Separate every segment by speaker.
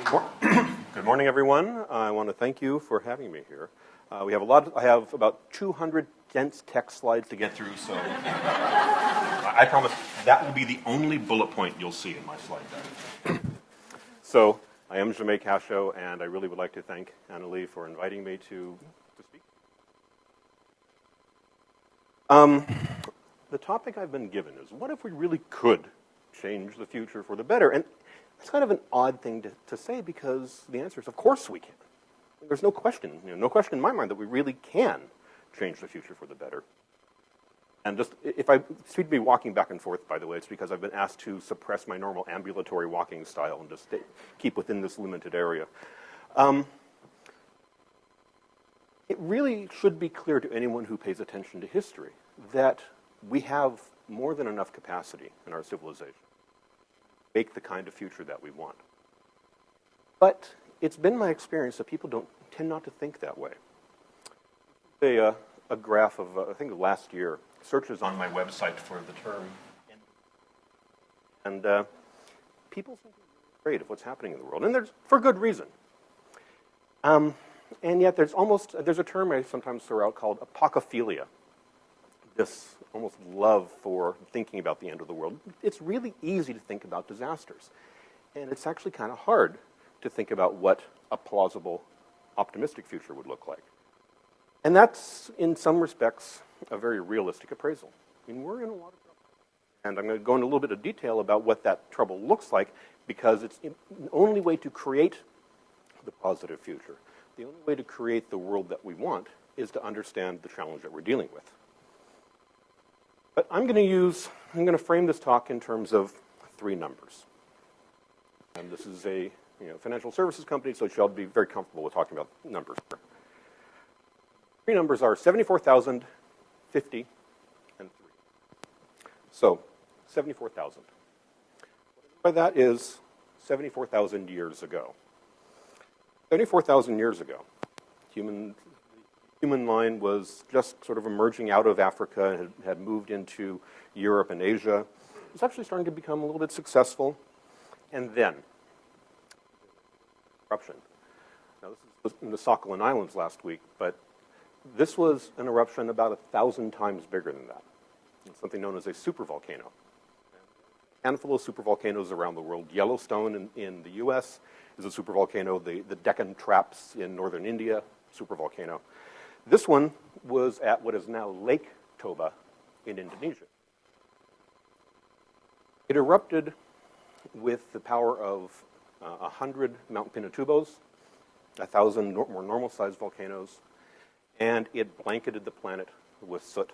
Speaker 1: Good morning, everyone. I want to thank you for having me here. I have about 200 dense text slides to get through, so I promise that will be the only bullet point you'll see in my slide deck. So, I am Jamé Cascio, and I really would like to thank Annalie for inviting me to speak. The topic I've been given is, what if we really could change the future for the better? And it's kind of an odd thing to say, because the answer is, of course we can. There's no question, no question in my mind that we really can change the future for the better. And just, if I seem to be walking back and forth, by the way, it's because I've been asked to suppress my normal ambulatory walking style and just keep within this limited area. It really should be clear to anyone who pays attention to history that we have more than enough capacity in our civilization to make the kind of future that we want. But it's been my experience that people tend not to think that way. A graph of, I think, last year, searches on my website for the term, and people seem to be afraid of what's happening in the world, and there's for good reason. And yet there's a term I sometimes throw out called apocophilia, this almost love for thinking about the end of the world. It's really easy to think about disasters, and it's actually kind of hard to think about what a plausible, optimistic future would look like. And that's, in some respects, a very realistic appraisal. I mean, we're in a lot of trouble. And I'm going to go into a little bit of detail about what that trouble looks like, because it's the only way to create the positive future, the only way to create the world that we want, is to understand the challenge that we're dealing with. But I'm going to frame this talk in terms of three numbers. And this is a financial services company, so you should be very comfortable with talking about numbers here. Three numbers are 74,000, 50, and 3. So, 74,000. What I mean by that is 74,000 years ago. 74,000 years ago, the human line was just sort of emerging out of Africa and had moved into Europe and Asia. It was actually starting to become a little bit successful. And then, eruption. Now, this was in the Sakhalin Islands last week, but this was an eruption about 1,000 times bigger than that. It's something known as a supervolcano. A handful of supervolcanoes around the world. Yellowstone in the US is a supervolcano. The Deccan Traps in northern India, supervolcano. This one was at what is now Lake Toba in Indonesia. It erupted with the power of 100 Mount Pinatubo's, 1,000 more normal-sized volcanoes, and it blanketed the planet with soot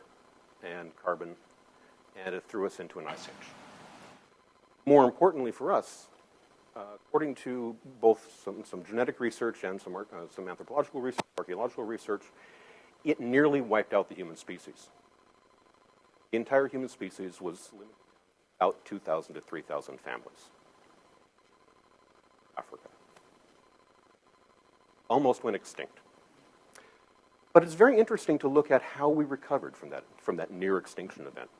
Speaker 1: and carbon, and it threw us into an ice age. More importantly for us, according to both some genetic research and some anthropological research, archaeological research, it nearly wiped out the human species. The entire human species was limited to about 2,000 to 3,000 families. Africa. Almost went extinct. But it's very interesting to look at how we recovered from that near extinction event.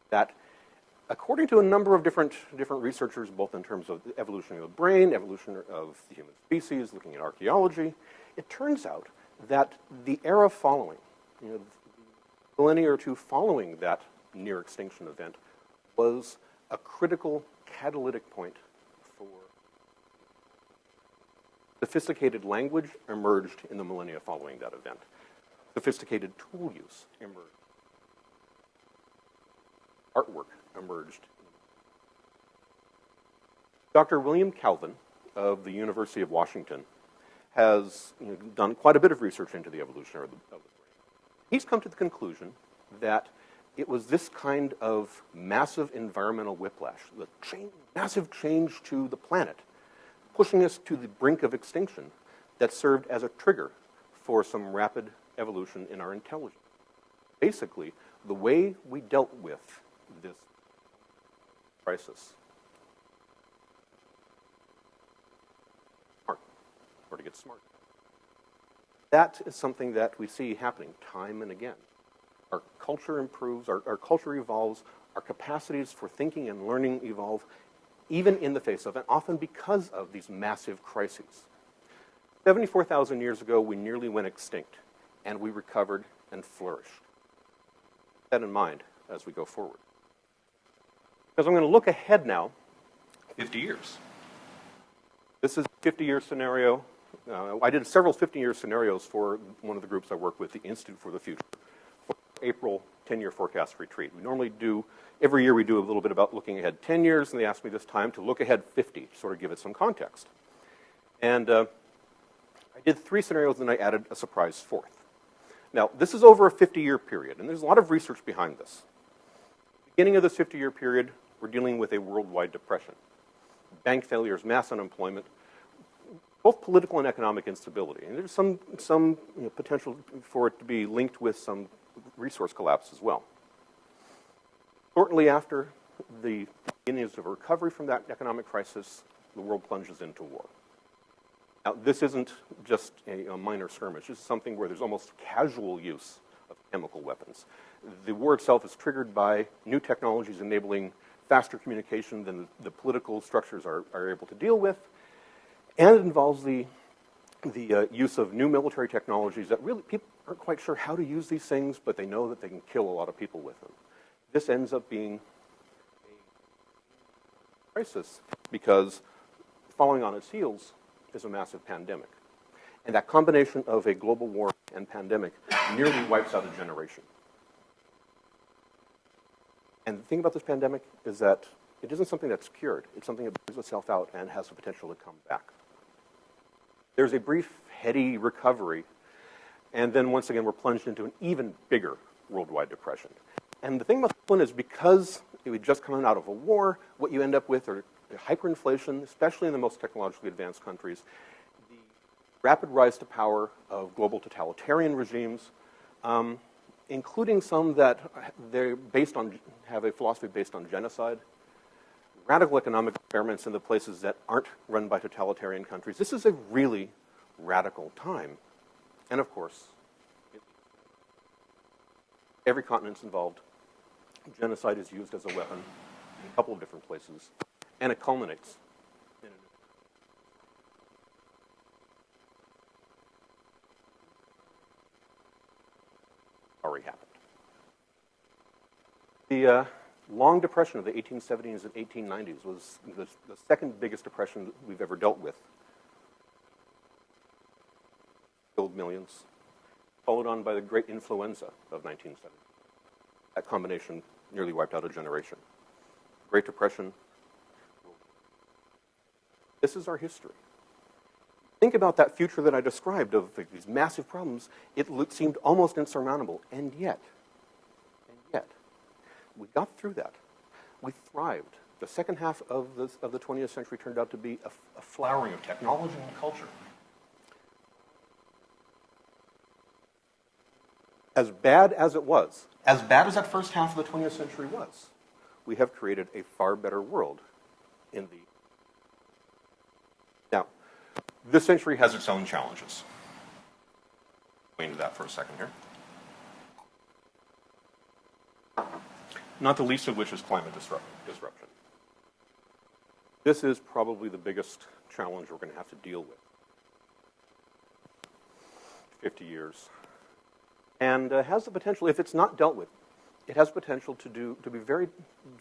Speaker 1: That, according to a number of different researchers, both in terms of the evolution of the brain, evolution of the human species, looking at archaeology, it turns out that the era following, the millennia or two following that near extinction event, was a critical catalytic point for sophisticated language emerged in the millennia following that event. Sophisticated tool use emerged. Artwork emerged. Dr. William Calvin of the University of Washington has done quite a bit of research into the evolution of the brain. He's come to the conclusion that it was this kind of massive environmental whiplash, the massive change to the planet, pushing us to the brink of extinction, that served as a trigger for some rapid evolution in our intelligence. Basically, the way we dealt with this crisis, or to get smart. That is something that we see happening time and again. Our culture improves, our culture evolves, our capacities for thinking and learning evolve, even in the face of, and often because of, these massive crises. 74,000 years ago, we nearly went extinct, and we recovered and flourished. Keep that in mind as we go forward. Because I'm going to look ahead now 50 years. This is a 50-year scenario. I did several 50-year scenarios for one of the groups I work with, the Institute for the Future, for April 10-year forecast retreat. We normally do, every year we do a little bit about looking ahead 10 years, and they asked me this time to look ahead 50, to sort of give it some context. And I did 3 scenarios, and I added a surprise 4th. Now, this is over a 50-year period, and there's a lot of research behind this. Beginning of this 50-year period, we're dealing with a worldwide depression. Bank failures, mass unemployment, both political and economic instability. And there's some potential for it to be linked with some resource collapse as well. Shortly after the beginnings of a recovery from that economic crisis, the world plunges into war. Now, this isn't just a minor skirmish. This is something where there's almost casual use of chemical weapons. The war itself is triggered by new technologies enabling faster communication than the political structures are able to deal with, and it involves the use of new military technologies that really people aren't quite sure how to use these things, but they know that they can kill a lot of people with them. This ends up being a crisis because following on its heels is a massive pandemic. And that combination of a global war and pandemic nearly wipes out a generation. And the thing about this pandemic is that it isn't something that's cured. It's something that burns itself out and has the potential to come back. There's a brief, heady recovery, and then once again we're plunged into an even bigger worldwide depression. And the thing about this one is because we'd just come out of a war, what you end up with are hyperinflation, especially in the most technologically advanced countries, the rapid rise to power of global totalitarian regimes, including some that have a philosophy based on genocide, radical economic experiments in the places that aren't run by totalitarian countries. This is a really radical time. And of course, every continent's involved. Genocide is used as a weapon in a couple of different places, and it culminates in already happened. The long depression of the 1870s and 1890s was the second biggest depression that we've ever dealt with. Killed millions, followed on by the great influenza of 1970. That combination nearly wiped out a generation. Great Depression. This is our history. Think about that future that I described of these massive problems. It seemed almost insurmountable, and yet, we got through that. We thrived. The second half of the 20th century turned out to be a flowering of technology and culture. As bad as it was, as bad as that first half of the 20th century was, we have created a far better world in the... Now, this century has its own challenges. Go into that for a second here. Not the least of which is climate disruption. This is probably the biggest challenge we're going to have to deal with. 50 years. And has the potential, if it's not dealt with, it has potential to be very,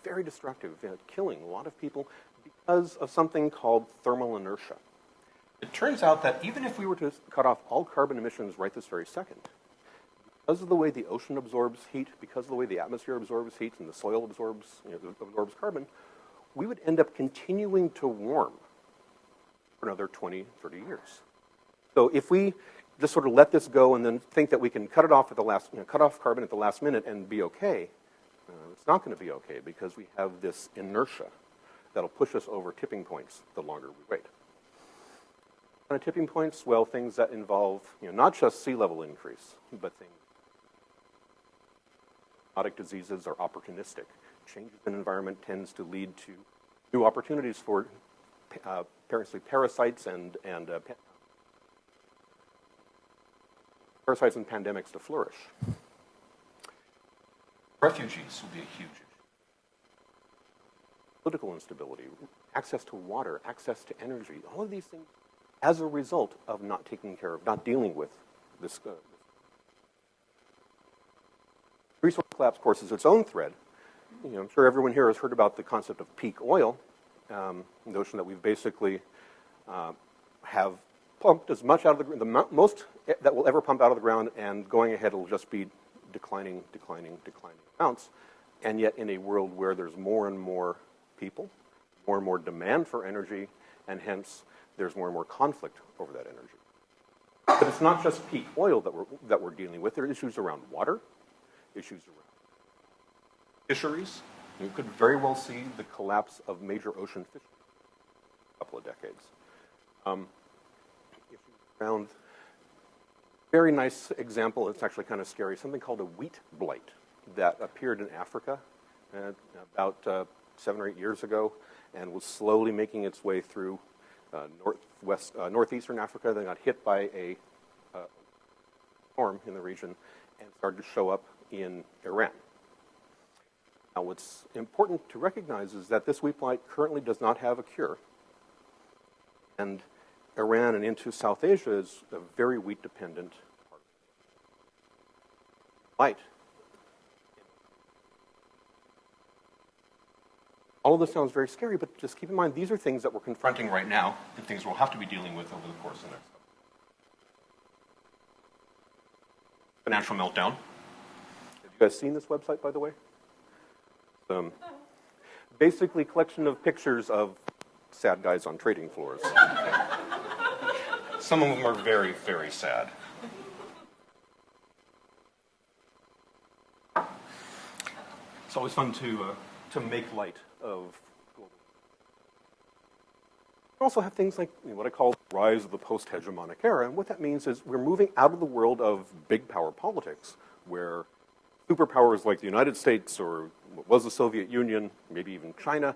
Speaker 1: very destructive, killing a lot of people because of something called thermal inertia. It turns out that even if we were to cut off all carbon emissions right this very second, because of the way the ocean absorbs heat, because of the way the atmosphere absorbs heat and the soil absorbs carbon, we would end up continuing to warm for another 20, 30 years. So if we just sort of let this go and then think that we can cut it off at the last, cut off carbon at the last minute and be okay, it's not going to be okay because we have this inertia that'll push us over tipping points the longer we wait. Kind of tipping points, well, things that involve, not just sea level increase, but things. Zoonotic diseases are opportunistic. Changes in environment tends to lead to new opportunities for parasites and parasites and pandemics to flourish. Refugees will be a huge issue. political instability, access to water, access to energy, all of these things as a result of not taking care of, not dealing with this. Resource collapse, of course, is its own thread. I'm sure everyone here has heard about the concept of peak oil, the notion that we've basically have pumped as much out of the most that will ever pump out of the ground, and going ahead it'll just be declining amounts. And yet in a world where there's more and more people, more and more demand for energy, and hence there's more and more conflict over that energy. But it's not just peak oil that we're dealing with. There are issues around water, issues around fisheries. You could very well see the collapse of major ocean fisheries in a couple of decades. Issues around, very nice example, it's actually kind of scary, something called a wheat blight that appeared in Africa about 7 or 8 years ago and was slowly making its way through northeastern Africa, then got hit by a storm in the region and started to show up in Iran. Now, what's important to recognize is that this wheat blight currently does not have a cure. And Iran and into South Asia is a very wheat-dependent part. Blight. All of this sounds very scary, but just keep in mind, these are things that we're confronting right now and things we'll have to be dealing with over the course of the next financial meltdown. Have you guys seen this website, by the way? Basically, collection of pictures of sad guys on trading floors. Some of them are very, very sad. It's always fun to make light of global. We also have things like what I call the rise of the post-hegemonic era, and what that means is we're moving out of the world of big power politics, where superpowers like the United States or what was the Soviet Union, maybe even China,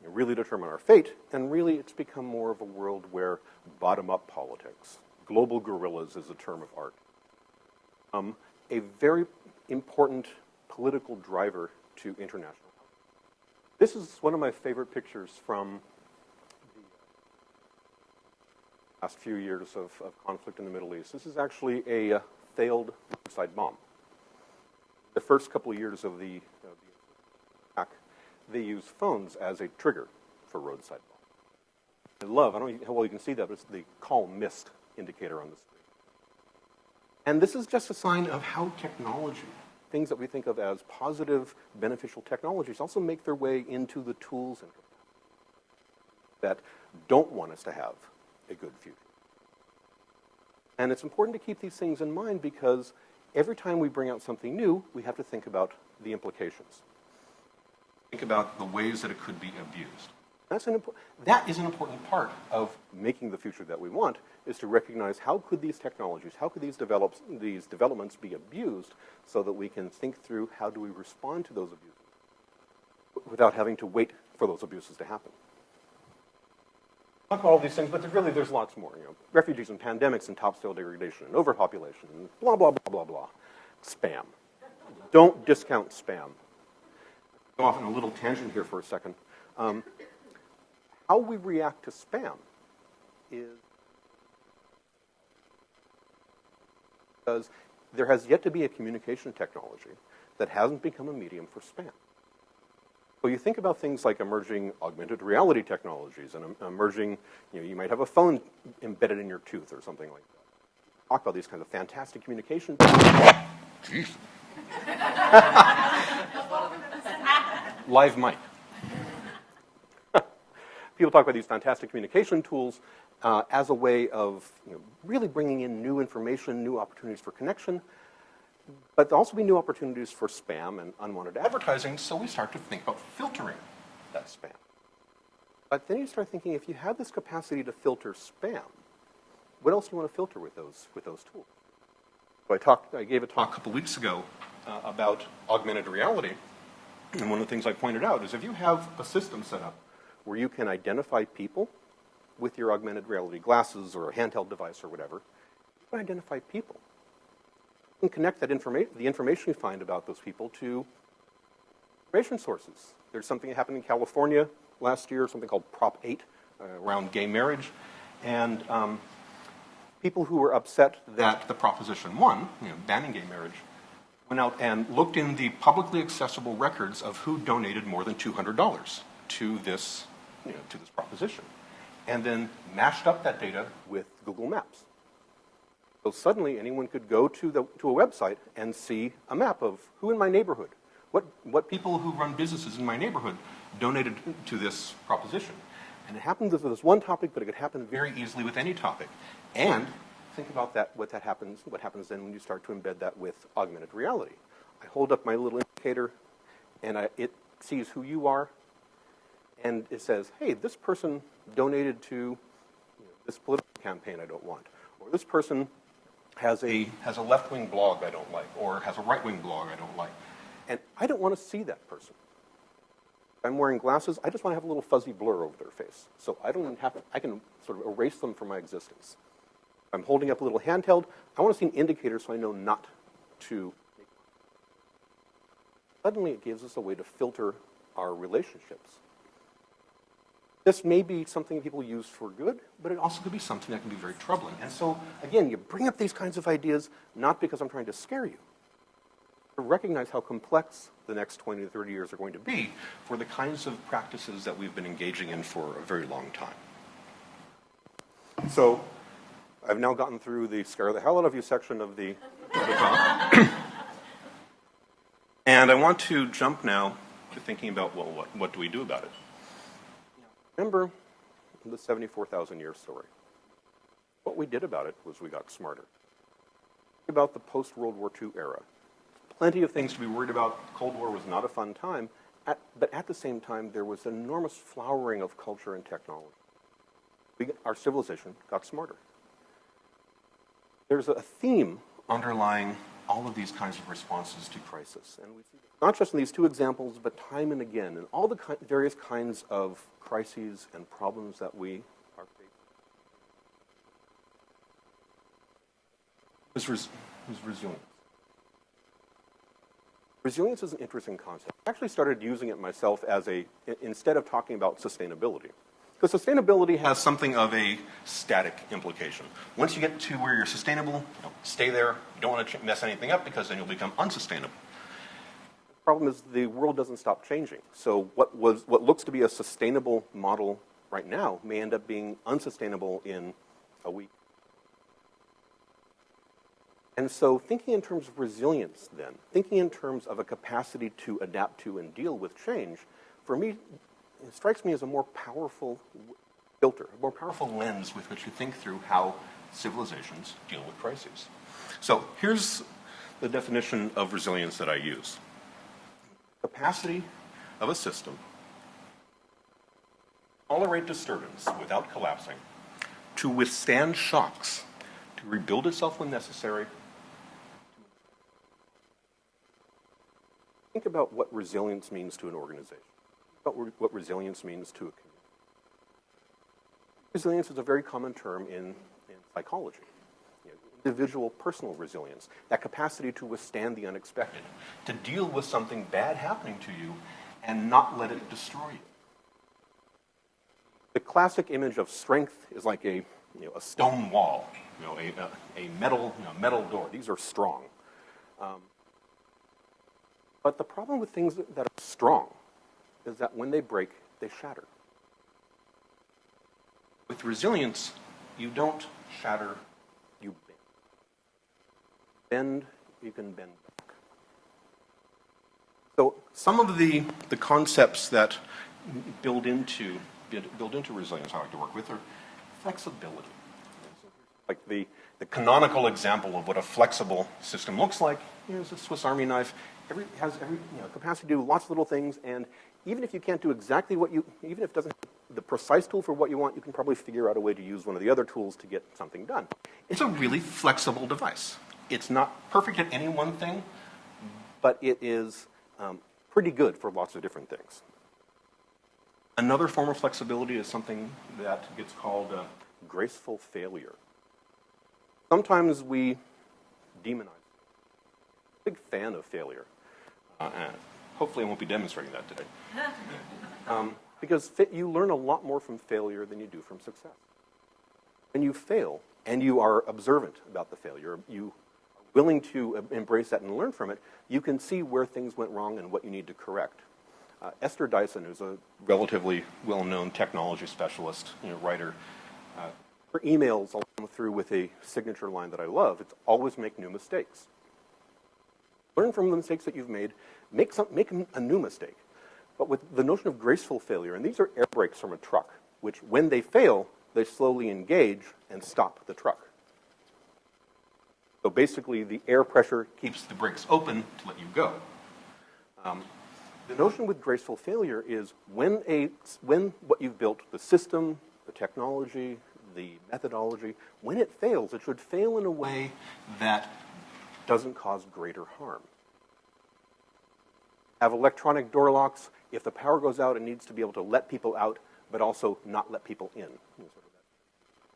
Speaker 1: really determine our fate, and really it's become more of a world where bottom-up politics, global guerrillas is a term of art. A very important political driver to international. This is one of my favorite pictures from the last few years of conflict in the Middle East. This is actually a failed roadside bomb. The first couple of years of the attack, they used phones as a trigger for roadside bombs. I don't know how well you can see that, but it's the calm mist indicator on the screen. And this is just a sign of how technology, things that we think of as positive, beneficial technologies, also make their way into the tools and that don't want us to have a good future. And it's important to keep these things in mind because every time we bring out something new, we have to think about the implications. Think about the ways that it could be abused. That is an important part of making the future that we want, is to recognize how could these technologies, how could these developments be abused so that we can think through how do we respond to those abuses without having to wait for those abuses to happen. Talk about all these things, but there's lots more. Refugees and pandemics and topsoil degradation and overpopulation and blah, blah, blah, blah, blah. Spam. Don't discount spam. Go off on a little tangent here for a second. How we react to spam is because there has yet to be a communication technology that hasn't become a medium for spam. So you think about things like emerging augmented reality technologies and emerging, you might have a phone embedded in your tooth or something like that. Talk about these kinds of fantastic communication. Jeez. Live mic. People talk about these fantastic communication tools as a way of really bringing in new information, new opportunities for connection, but there'll also be new opportunities for spam and unwanted advertising, so we start to think about filtering that spam. But then you start thinking, if you have this capacity to filter spam, what else do you want to filter with those tools? So I gave a talk a couple weeks ago about augmented reality, and one of the things I pointed out is if you have a system set up where you can identify people with your augmented reality glasses or a handheld device or whatever, you can identify people. You can connect that the information you find about those people to information sources. There's something that happened in California last year, something called Prop 8 around gay marriage. And people who were upset that the Proposition 1, banning gay marriage, went out and looked in the publicly accessible records of who donated more than $200 to this, to this proposition, and then mashed up that data with Google Maps. So suddenly anyone could go to a website and see a map of who in my neighborhood, what people who run businesses in my neighborhood donated to this proposition. And it happens with this one topic, but it could happen very easily with any topic. And think about that, what happens then when you start to embed that with augmented reality. I hold up my little indicator, and it sees who you are, and it says, hey, this person donated to this political campaign I don't want, or this person has a left-wing blog I don't like, or has a right-wing blog I don't like. And I don't want to see that person. If I'm wearing glasses, I just want to have a little fuzzy blur over their face. So I can sort of erase them from my existence. I'm holding up a little handheld, I want to see an indicator so I know not to. Suddenly it gives us a way to filter our relationships. This may be something people use for good, but it also could be something that can be very troubling. And so, again, you bring up these kinds of ideas not because I'm trying to scare you, but to recognize how complex the next 20 to 30 years are going to be for the kinds of practices that we've been engaging in for a very long time. So, I've now gotten through the scare the hell out of you section of the talk. And I want to jump now to thinking about, well, what do we do about it? Remember the 74,000-year story. What we did about it was we got smarter. About the post-World War II era. Plenty of things to be worried about. Cold War was not a fun time, but at the same time, there was an enormous flowering of culture and technology. Our civilization got smarter. There's a theme underlying all of these kinds of responses to crisis. And we see not just in these two examples, but time and again, in all the various kinds of crises and problems that we are facing. Is resilience. Resilience is an interesting concept. I actually started using it myself instead of talking about sustainability. Because sustainability has something of a static implication. Once you get to where you're sustainable, stay there. You don't want to mess anything up because then you'll become unsustainable. The problem is the world doesn't stop changing. So what looks to be a sustainable model right now may end up being unsustainable in a week. And so thinking in terms of resilience then, thinking in terms of a capacity to adapt to and deal with change, for me, it strikes me as a more powerful filter, a more powerful lens with which to think through how civilizations deal with crises. So here's the definition of resilience that I use. Capacity of a system to tolerate disturbance without collapsing, to withstand shocks, to rebuild itself when necessary. Think about what resilience means to an organization. About what resilience means to a community. Resilience is a very common term in psychology. Individual personal resilience, that capacity to withstand the unexpected, to deal with something bad happening to you and not let it destroy you. The classic image of strength is like a stone wall, a metal door. These are strong. But the problem with things that are strong is that when they break, they shatter. With resilience, you don't shatter, you bend. Bend, you can bend back. So some of the concepts that build into resilience I like to work with are flexibility. Like the canonical example of what a flexible system looks like is a Swiss Army knife. Has capacity to do lots of little things, and even if you can't do exactly even if it doesn't have the precise tool for what you want, you can probably figure out a way to use one of the other tools to get something done. It's a really flexible device. It's not perfect at any one thing, but it is pretty good for lots of different things. Another form of flexibility is something that gets called graceful failure. Sometimes we demonize. Big fan of failure. Hopefully I won't be demonstrating that today. because you learn a lot more from failure than you do from success. When you fail, and you are observant about the failure, you are willing to embrace that and learn from it, you can see where things went wrong and what you need to correct. Esther Dyson, who's a relatively well-known technology specialist, writer, her emails all come through with a signature line that I love. It's always make new mistakes. Learn from the mistakes that you've made. Make a new mistake. But with the notion of graceful failure, and these are air brakes from a truck, which when they fail, they slowly engage and stop the truck. So basically, the air pressure keeps the brakes open to let you go. The notion with graceful failure is when what you've built, the system, the technology, the methodology, when it fails, it should fail in a way that doesn't cause greater harm. Have electronic door locks. If the power goes out, it needs to be able to let people out, but also not let people in.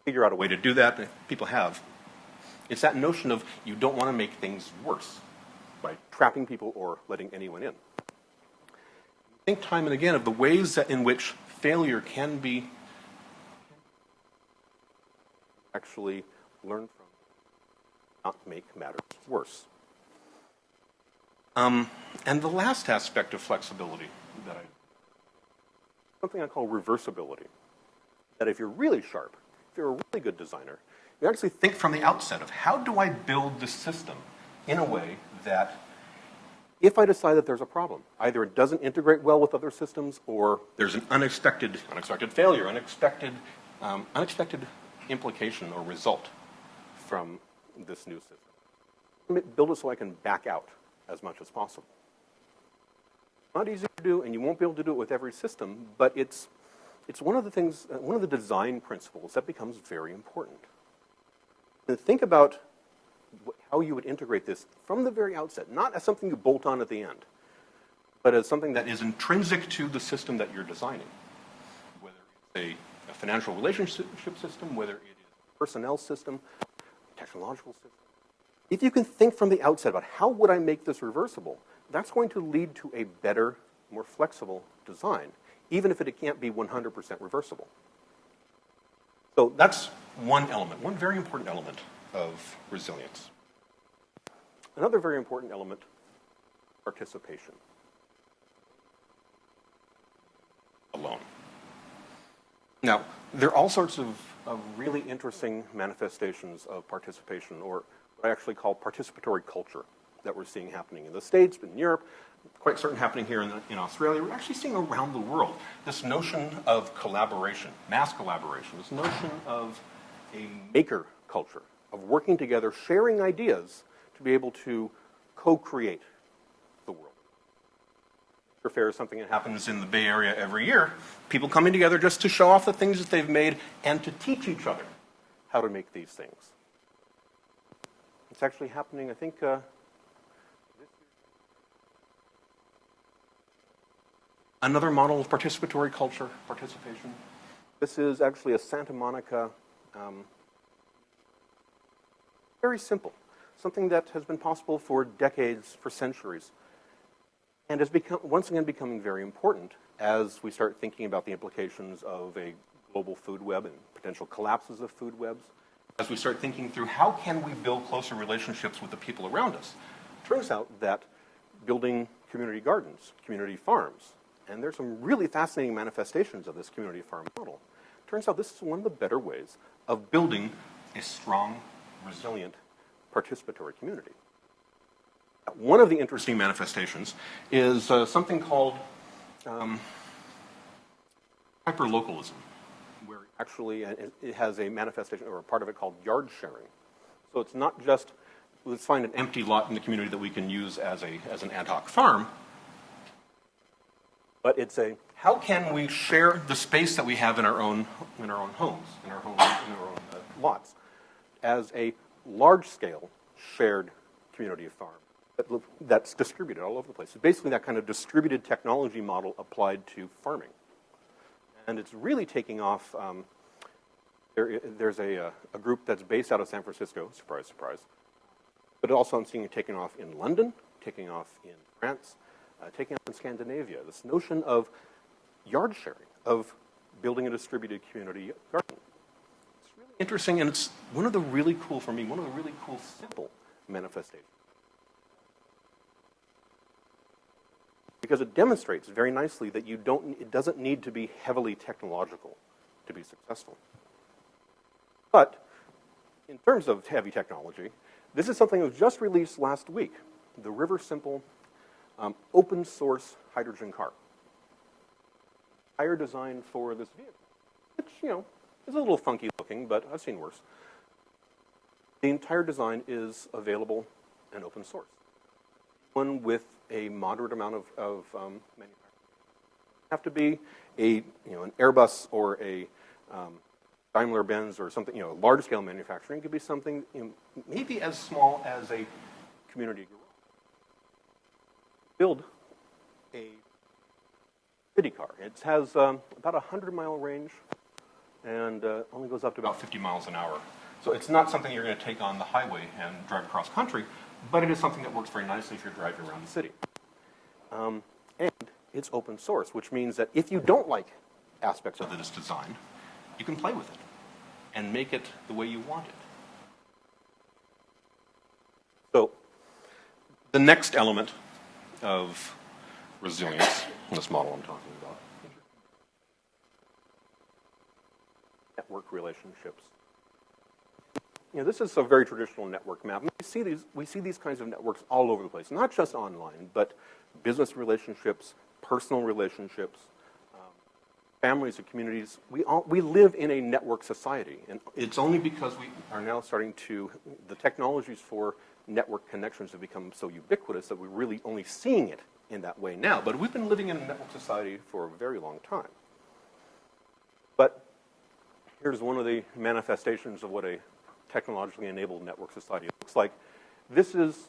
Speaker 1: Figure out a way to do that, and people have. It's that notion of you don't want to make things worse by trapping people or letting anyone in. Think time and again of the ways in which failure can be actually learn from, not make matters worse. And the last aspect of flexibility something I call reversibility. That if you're really sharp, if you're a really good designer, you actually think from the outset of how do I build this system in a way that if I decide that there's a problem, either it doesn't integrate well with other systems or there's an unexpected failure, unexpected implication or result from this new system. Let me build it so I can back out as much as possible. Not easy to do, and you won't be able to do it with every system, but it's one of the things, one of the design principles that becomes very important. And think about how you would integrate this from the very outset, not as something you bolt on at the end, but as something that is intrinsic to the system that you're designing, whether it's a financial relationship system, whether it is a personnel system, technological system. If you can think from the outset about how would I make this reversible, that's going to lead to a better, more flexible design, even if it can't be 100% reversible. So that's one element, one very important element of resilience. Another very important element, participation. Alone. Now, there are all sorts of really interesting manifestations of participation, or what I actually call participatory culture, that we're seeing happening in the States, in Europe, quite certain happening here in Australia. We're actually seeing around the world this notion of collaboration, mass collaboration, this notion of a maker culture, of working together, sharing ideas to be able to co-create the world. Maker Fair is something that happens in the Bay Area every year. People coming together just to show off the things that they've made and to teach each other how to make these things. It's actually happening, I think, another model of participatory culture, participation. This is actually a Santa Monica, very simple, something that has been possible for decades, for centuries, and has become, once again, becoming very important as we start thinking about the implications of a global food web and potential collapses of food webs, as we start thinking through how can we build closer relationships with the people around us. It turns out that building community gardens, community farms, and there's some really fascinating manifestations of this community farm model. Turns out this is one of the better ways of building a strong, resilient, participatory community. One of the interesting manifestations is something called hyperlocalism, where actually it has a manifestation, or a part of it called yard sharing. So it's not just, let's find an empty lot in the community that we can use as an ad hoc farm, but it's how can we share the space that we have in our own homes, in our own lots, as a large-scale shared community farm that's distributed all over the place. So basically that kind of distributed technology model applied to farming. And it's really taking off. There's a group that's based out of San Francisco, surprise, surprise. But also I'm seeing it taking off in London, taking off in France, taking off in Scandinavia. This notion of yard sharing, of building a distributed community garden. It's really interesting, and it's one of the really cool, for me, one of the really cool simple manifestations. Because it demonstrates very nicely that it doesn't need to be heavily technological to be successful. But in terms of heavy technology, this is something that was just released last week, the River Simple open source hydrogen car. Entire design for this vehicle, which, is a little funky looking, but I've seen worse. The entire design is available and open source. One with a moderate amount of manufacturing. Have to be an Airbus or a Daimler-Benz or something, large-scale manufacturing. It could be something maybe as small as a community garage. Build a city car. It has about a 100-mile range and only goes up to about 50 miles an hour. So it's not something you're going to take on the highway and drive across country, but it is something that works very nicely if you're driving around the city. And it's open source, which means that if you don't like aspects of this design, you can play with it and make it the way you want it. So the next element of resilience, this model I'm talking about, network relationships. This is a very traditional network map. We see these kinds of networks all over the place, not just online, but business relationships, personal relationships, families and communities. We live in a network society, and it's only because we are now the technologies for network connections have become so ubiquitous that we're really only seeing it in that way now. But we've been living in a network society for a very long time. But here's one of the manifestations of what a technologically enabled network society looks like. This is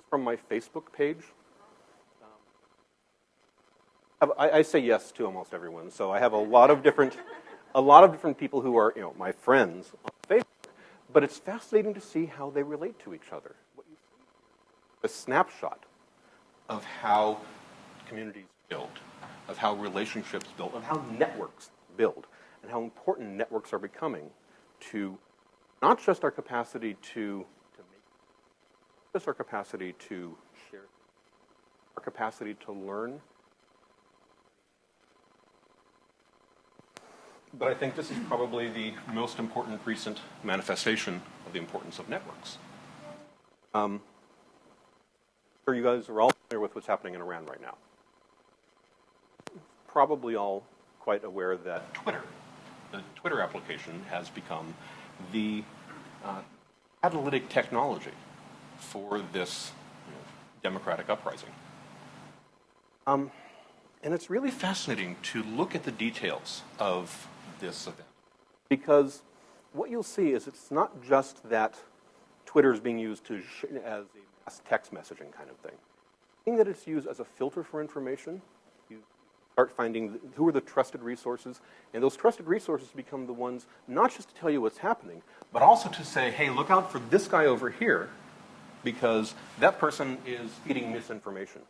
Speaker 1: from my Facebook page. I say yes to almost everyone, so I have a lot of different people who are my friends on Facebook. But it's fascinating to see how they relate to each other. What you see is a snapshot of how communities build, of how relationships build, of how networks build, and how important networks are becoming to not just our capacity to make, just our capacity to share, our capacity to learn. But I think this is probably the most important recent manifestation of the importance of networks. I'm sure you guys are all familiar with what's happening in Iran right now. Probably all quite aware that the Twitter application, has become the catalytic technology for this democratic uprising. And it's really fascinating to look at the details of this event, because what you'll see is it's not just that Twitter is being used as a mass text messaging kind of thing. Being that it's used as a filter for information, you start finding who are the trusted resources, and those trusted resources become the ones not just to tell you what's happening, but also to say, hey, look out for this guy over here, because that person is feeding misinformation.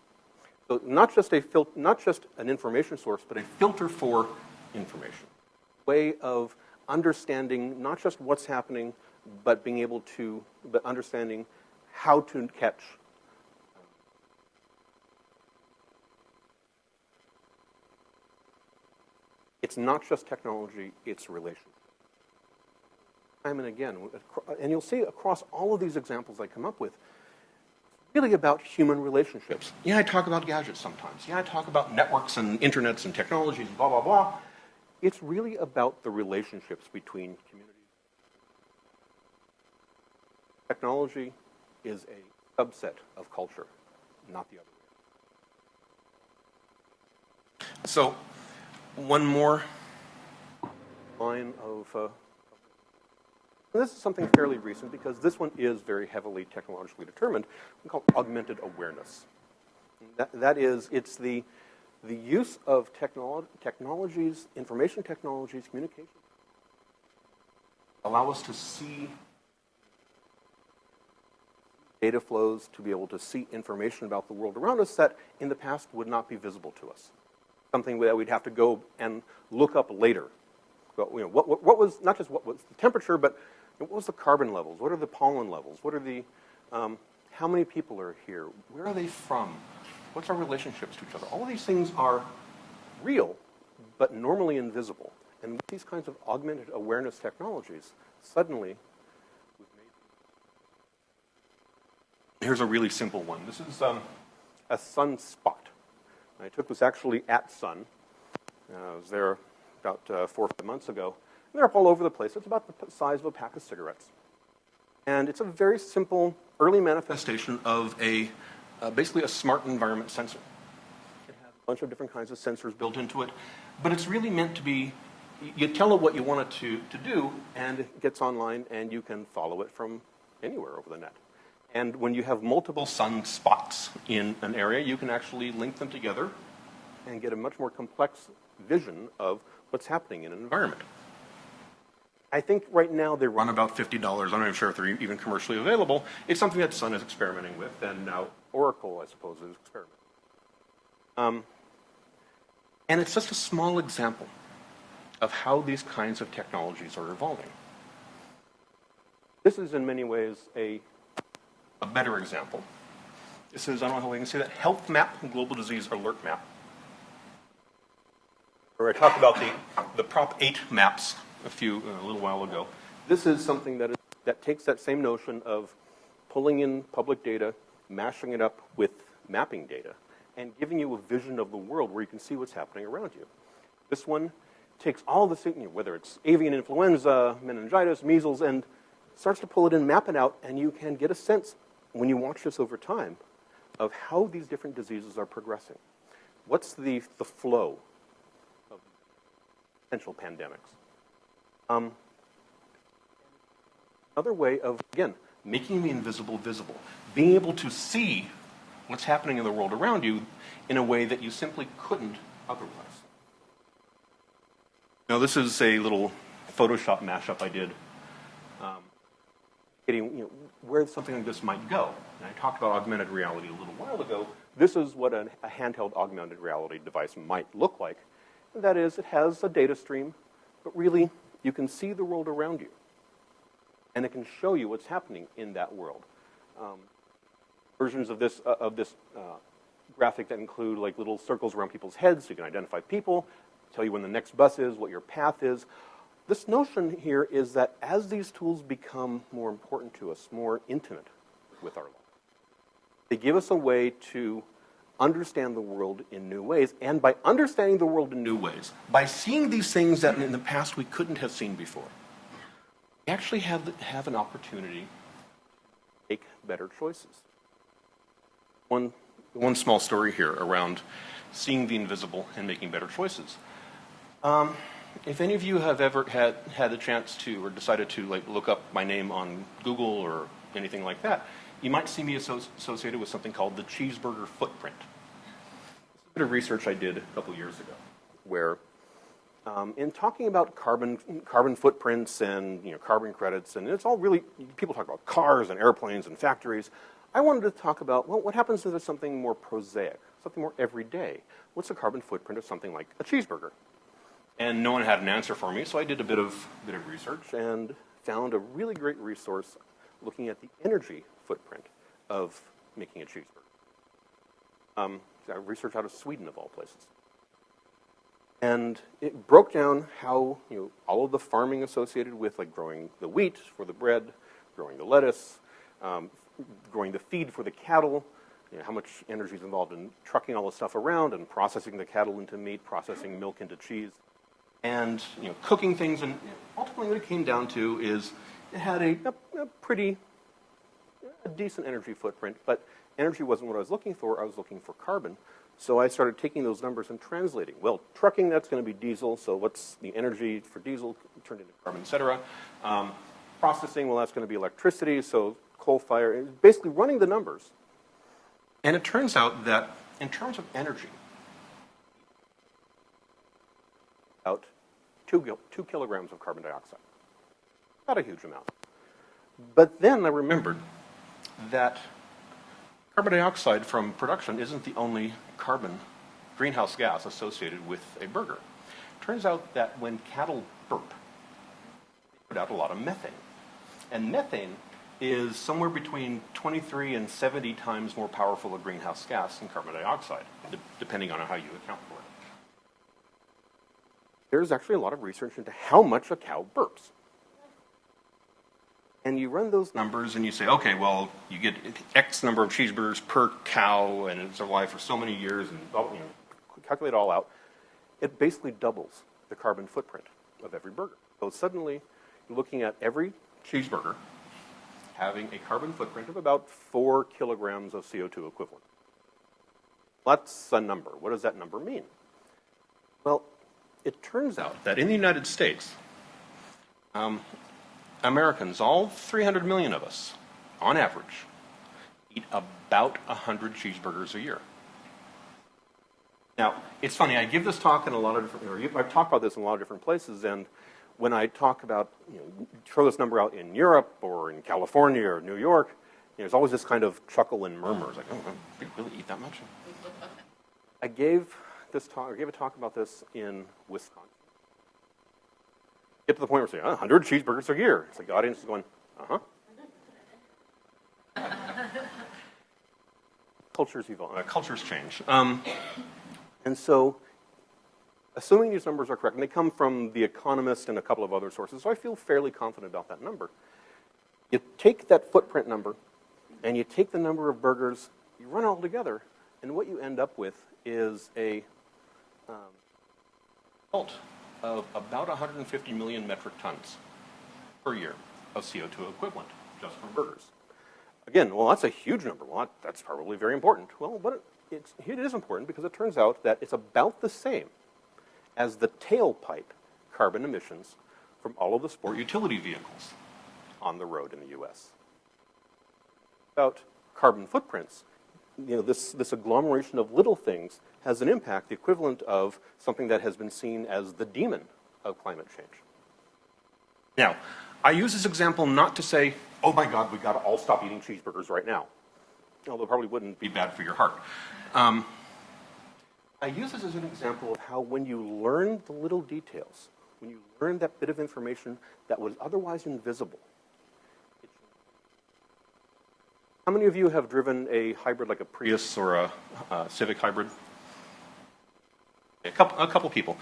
Speaker 1: So not just an information source, but a filter for information. Way of understanding not just what's happening, but understanding how to catch. It's not just technology, it's relationship. Time and again, and you'll see across all of these examples I come up with, really about human relationships. Yeah, I talk about gadgets sometimes. Yeah, I talk about networks and internets and technologies and blah, blah, blah. It's really about the relationships between communities. Technology is a subset of culture, not the other way. So, one more line of... this is something fairly recent, because this one is very heavily technologically determined. We call it augmented awareness. That is, it's the use of technologies, information technologies, communication, allow us to see data flows, to be able to see information about the world around us that in the past would not be visible to us. something that we'd have to go and look up later. But, what was, not just what was the temperature, but what was the carbon levels? What are the pollen levels? What are the, how many people are here? Where are they from? What's our relationships to each other? All of these things are real, but normally invisible. And with these kinds of augmented awareness technologies, suddenly, here's a really simple one. This is a sunspot. I took this actually at sun. I was there about 4 or 5 months ago. And they're up all over the place. It's about the size of a pack of cigarettes. And it's a very simple early manifestation of basically a smart environment sensor. It has a bunch of different kinds of sensors built into it. But it's really meant to be, you tell it what you want it to do, and it gets online, and you can follow it from anywhere over the net. And when you have multiple sunspots in an area, you can actually link them together and get a much more complex vision of what's happening in an environment. I think right now they run about $50. I'm not even sure if they're even commercially available. It's something that Sun is experimenting with, and now Oracle, I suppose, is experimenting. And it's just a small example of how these kinds of technologies are evolving. This is in many ways a better example. This is, I don't know how we can say that, Health Map, Global Disease Alert Map. Where I talked about the Prop 8 maps a little while ago. This is something that takes that same notion of pulling in public data, mashing it up with mapping data, and giving you a vision of the world where you can see what's happening around you. This one takes all the things, whether it's avian influenza, meningitis, measles, and starts to pull it in, map it out, and you can get a sense, when you watch this over time, of how these different diseases are progressing. What's the flow of potential pandemics? Another way of, again, making the invisible visible, being able to see what's happening in the world around you in a way that you simply couldn't otherwise. Now, this is a little Photoshop mashup I did, getting where something like this might go. And I talked about augmented reality a little while ago. This is what a handheld augmented reality device might look like. And that is, it has a data stream, but really, you can see the world around you. And it can show you what's happening in that world. Versions of this graphic that include like little circles around people's heads, so you can identify people, tell you when the next bus is, what your path is. This notion here is that as these tools become more important to us, more intimate with our lives, they give us a way to understand the world in new ways. And by understanding the world in new ways, by seeing these things that in the past we couldn't have seen before, we actually have an opportunity to make better choices. One small story here around seeing the invisible and making better choices. If any of you have ever had the chance to, or decided to look up my name on Google or anything like that, you might see me associated with something called the cheeseburger footprint. It's a bit of research I did a couple years ago, where in talking about carbon footprints and carbon credits, and it's all really, people talk about cars and airplanes and factories. I wanted to talk about, well, what happens if there's something more prosaic, something more everyday? What's the carbon footprint of something like a cheeseburger? And no one had an answer for me, so I did a bit of research and found a really great resource looking at the energy footprint of making a cheeseburger. Research out of Sweden, of all places. And it broke down how all of the farming associated with growing the wheat for the bread, growing the lettuce, growing the feed for the cattle, how much energy is involved in trucking all the stuff around and processing the cattle into meat, processing milk into cheese, and cooking things. And ultimately what it came down to is it had a decent energy footprint, but energy wasn't what I was looking for. I was looking for carbon. So I started taking those numbers and translating. Well, trucking, that's going to be diesel, so what's the energy for diesel turned into carbon, et cetera. Processing, well, that's going to be electricity, so coal fire, basically running the numbers. And it turns out that in terms of energy, about 2 kilograms of carbon dioxide. Not a huge amount. But then I remembered that carbon dioxide from production isn't the only carbon greenhouse gas associated with a burger. Turns out that when cattle burp, they put out a lot of methane. And methane is somewhere between 23 and 70 times more powerful a greenhouse gas than carbon dioxide, depending on how you account for it. There's actually a lot of research into how much a cow burps. And you run those numbers and you say, okay, well, you get X number of cheeseburgers per cow and it's alive for so many years and calculate it all out. It basically doubles the carbon footprint of every burger. So suddenly you're looking at every cheeseburger having a carbon footprint of about 4 kilograms of CO2 equivalent. That's a number. What does that number mean? Well, it turns out that in the United States, Americans, all 300 million of us, on average, eat about 100 cheeseburgers a year. Now, it's funny, I give this talk in a lot of different, I've talked about this in a lot of different places, and when I talk about, throw this number out in Europe or in California or New York, there's always this kind of chuckle and murmurs, like, oh, they really eat that much? I gave a talk about this in Wisconsin. Get to the point where we're saying, 100 cheeseburgers a year. It's like the audience is going, uh-huh. Cultures evolve, cultures change. And so, assuming these numbers are correct, and they come from The Economist and a couple of other sources, so I feel fairly confident about that number. You take that footprint number, and you take the number of burgers, you run it all together, and what you end up with is a result of about 150 million metric tons per year of CO2 equivalent, just from burgers. Again, well, that's a huge number. Well, that's probably very important. Well, but it is important because it turns out that it's about the same as the tailpipe carbon emissions from all of the sport utility vehicles on the road in the U.S. About carbon footprints, this agglomeration of little things has an impact, the equivalent of something that has been seen as the demon of climate change. Now, I use this example not to say, oh my God, we've got to all stop eating cheeseburgers right now. Although it probably wouldn't be bad for your heart. I use this as an example of how when you learn the little details, when you learn that bit of information that was otherwise invisible. How many of you have driven a hybrid like a Prius or a Civic hybrid? A couple people.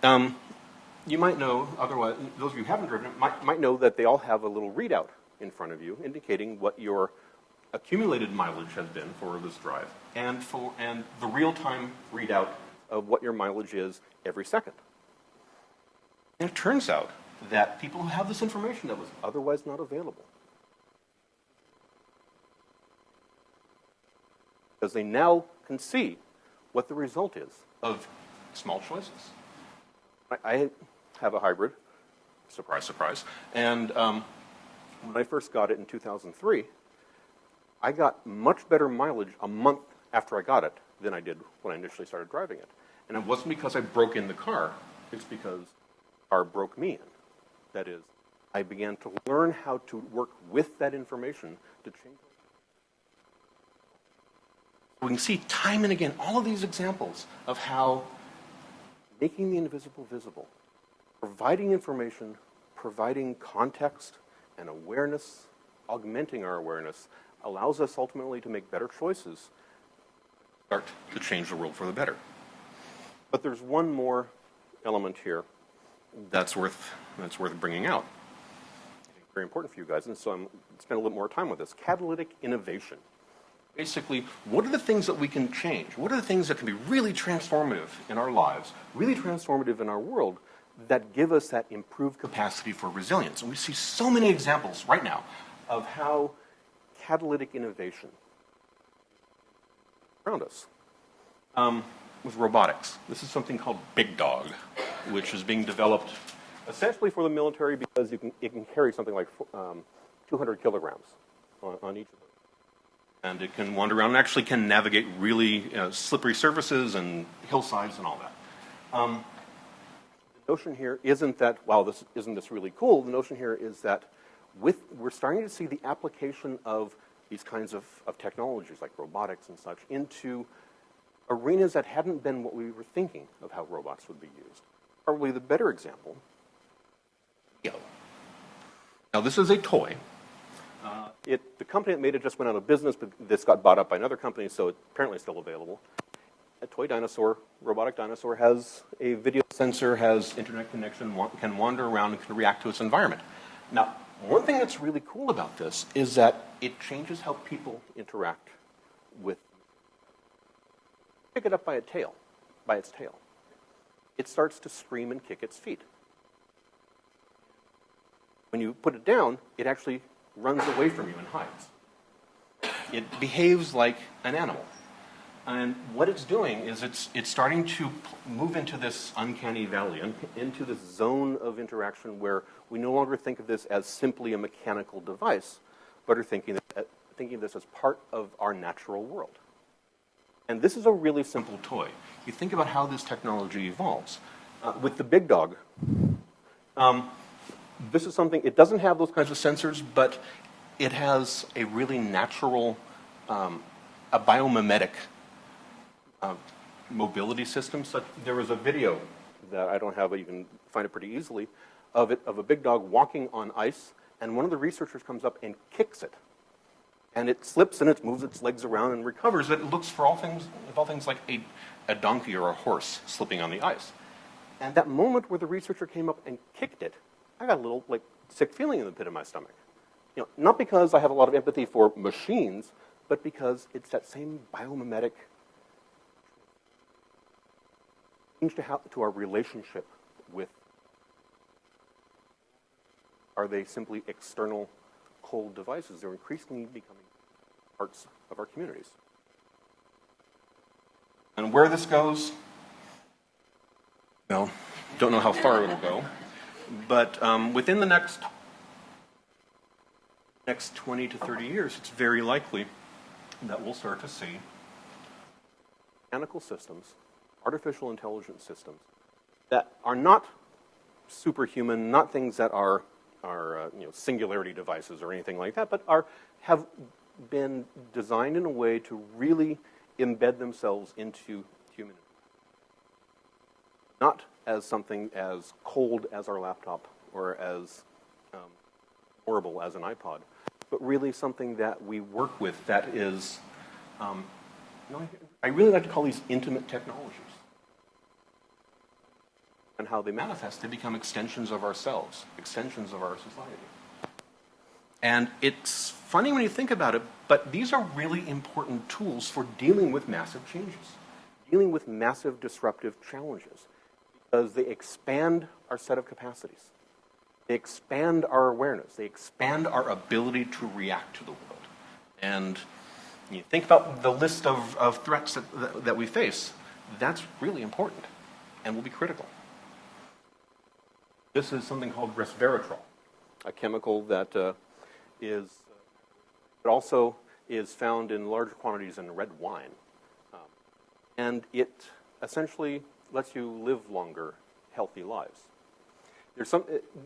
Speaker 1: You might know, otherwise, those of you who haven't driven it might know that they all have a little readout in front of you indicating what your accumulated mileage has been for this drive and the real-time readout of what your mileage is every second. And it turns out that people who have this information that was otherwise not available, because they now can see what the result is of small choices. I have a hybrid, surprise, surprise, and when I first got it in 2003, I got much better mileage a month after I got it than I did when I initially started driving it. And it wasn't because I broke in the car, it's because the car broke me in. That is, I began to learn how to work with that information to change. We can see time and again all of these examples of how making the invisible visible, providing information, providing context and awareness, augmenting our awareness, allows us ultimately to make better choices, start to change the world for the better. But there's one more element here that's worth bringing out. Very important for you guys, and so I'm going to spend a little more time with this. Catalytic innovation. Basically, what are the things that we can change? What are the things that can be really transformative in our lives, really transformative in our world, that give us that improved capacity for resilience? And we see so many examples right now of how catalytic innovation around us. With robotics. This is something called Big Dog, which is being developed essentially for the military because it can carry something like 200 kilograms on each of them. And it can wander around and actually can navigate really slippery surfaces and hillsides and all that. The notion here isn't that, wow, isn't this really cool? The notion here is that we're starting to see the application of these kinds of technologies like robotics and such into arenas that hadn't been what we were thinking of how robots would be used. Probably the better example. Now, this is a toy. The company that made it just went out of business, but this got bought up by another company, so it's apparently still available. A toy dinosaur, robotic dinosaur, has a video sensor, has internet connection, can wander around, and can react to its environment. Now, one thing that's really cool about this is that it changes how people interact with. Pick it up by its tail. It starts to scream and kick its feet. When you put it down, it actually runs away from you and hides. It behaves like an animal. And what it's doing is it's starting to move into this uncanny valley, into this zone of interaction where we no longer think of this as simply a mechanical device, but are thinking of this as part of our natural world. And this is a really simple toy. You think about how this technology evolves. With the Big Dog, this is something, it doesn't have those kinds of sensors, but it has a really natural, a biomimetic mobility system. So there was a video that I don't have, but you can find it pretty easily, of a big dog walking on ice, and one of the researchers comes up and kicks it. And it slips and it moves its legs around and recovers. It looks for all things like a donkey or a horse slipping on the ice. And that moment where the researcher came up and kicked it, I got a little sick feeling in the pit of my stomach. Not because I have a lot of empathy for machines, but because it's that same biomimetic change to our relationship with. Are they simply external cold devices? They're increasingly becoming parts of our communities. And where this goes, well, don't know how far it'll go, but within the next 20 to 30 years, it's very likely that we'll start to see mechanical systems, artificial intelligence systems, that are not superhuman, not things that are singularity devices or anything like that, but have been designed in a way to really embed themselves into human, not as something as cold as our laptop or as horrible as an iPod, but really something that we work with that is, I really like to call these intimate technologies. And how they manifest, they become extensions of ourselves, extensions of our society. And it's funny when you think about it, but these are really important tools for dealing with massive changes, dealing with massive disruptive challenges, because they expand our set of capacities. They expand our awareness. They expand our ability to react to the world. And you think about the list of threats that we face. That's really important and will be critical. This is something called resveratrol, a chemical that also is found in large quantities in red wine. And it essentially lets you live longer, healthy lives.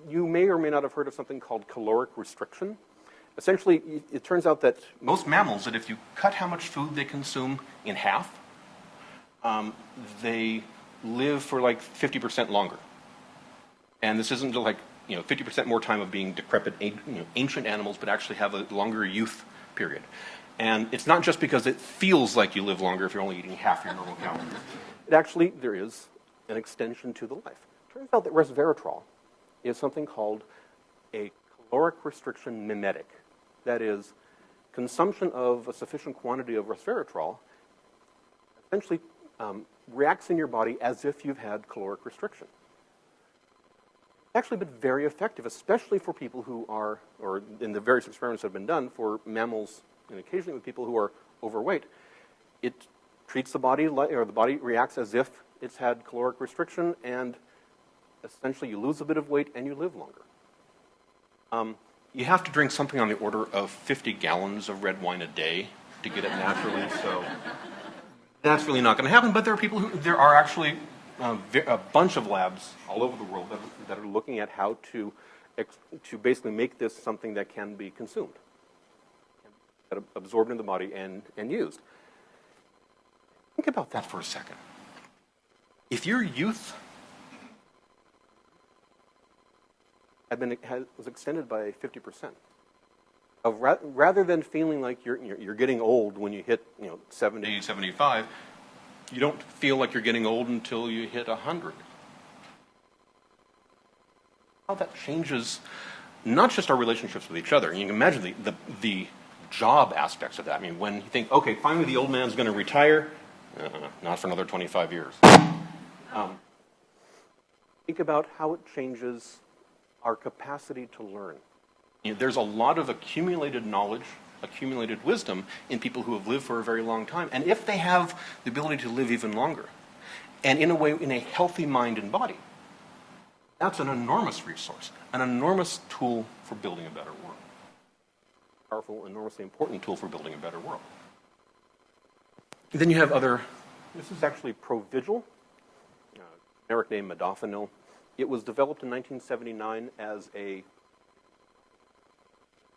Speaker 1: You may or may not have heard of something called caloric restriction. Essentially, it turns out that most mammals, that if you cut how much food they consume in half, they live for 50% longer. And this isn't 50% more time of being decrepit, ancient animals, but actually have a longer youth period. And it's not just because it feels like you live longer if you're only eating half your normal calories. There is an extension to the life. It turns out that resveratrol is something called a caloric restriction mimetic. That is, consumption of a sufficient quantity of resveratrol essentially reacts in your body as if you've had caloric restriction. Actually been very effective, especially for people who are, or in the various experiments that have been done for mammals, and occasionally with people who are overweight. It treats the body, or the body reacts as if it's had caloric restriction, and essentially you lose a bit of weight and you live longer. You have to drink something on the order of 50 gallons of red wine a day to get it naturally, so that's really not going to happen. But there are actually a bunch of labs all over the world that are looking at how to basically make this something that can be consumed, absorbed in the body and used. Think about that for a second. If your youth was extended by 50%, rather than feeling like you're getting old when you hit 70, 75, you don't feel like you're getting old until you hit 100. How that changes not just our relationships with each other. And you can imagine the job aspects of that. I mean, when you think, okay, finally the old man's going to retire, not for another 25 years. Think about how it changes our capacity to learn. There's a lot of accumulated knowledge, accumulated wisdom in people who have lived for a very long time. And if they have the ability to live even longer, and in a healthy mind and body, that's an enormous resource, an enormous tool for building a better world. Powerful, enormously important tool for building a better world. Then you have this is actually Provigil, generic name modafinil. It was developed in 1979 as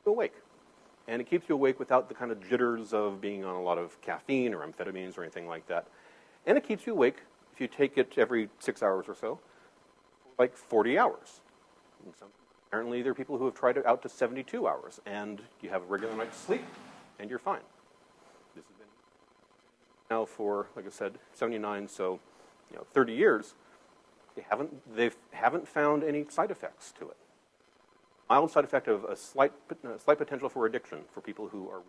Speaker 1: awake. And it keeps you awake without the kind of jitters of being on a lot of caffeine or amphetamines or anything like that. And it keeps you awake if you take it every 6 hours or so, like 40 hours. Apparently there are people who have tried it out to 72 hours, and you have a regular night's sleep, and you're fine. This has been now for, like I said, 79, so 30 years. They haven't found any side effects to it. Mild side effect of a slight potential for addiction for people who are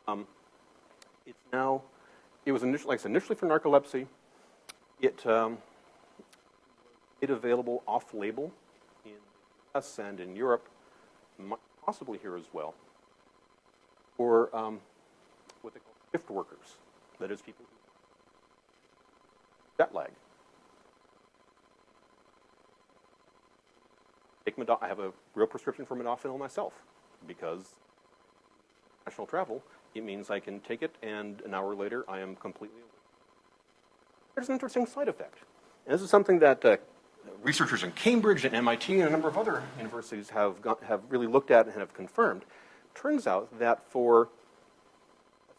Speaker 1: really. It was initially, like I said, initially for narcolepsy. It available off-label in the US and in Europe, possibly here as well, for what they call shift workers. That is, people who jet lag. I have a real prescription for modafinil myself, because international travel, it means I can take it and an hour later I am completely awake. There's an interesting side effect. And this is something that researchers in Cambridge and MIT and a number of other universities have really looked at and have confirmed. Turns out that for a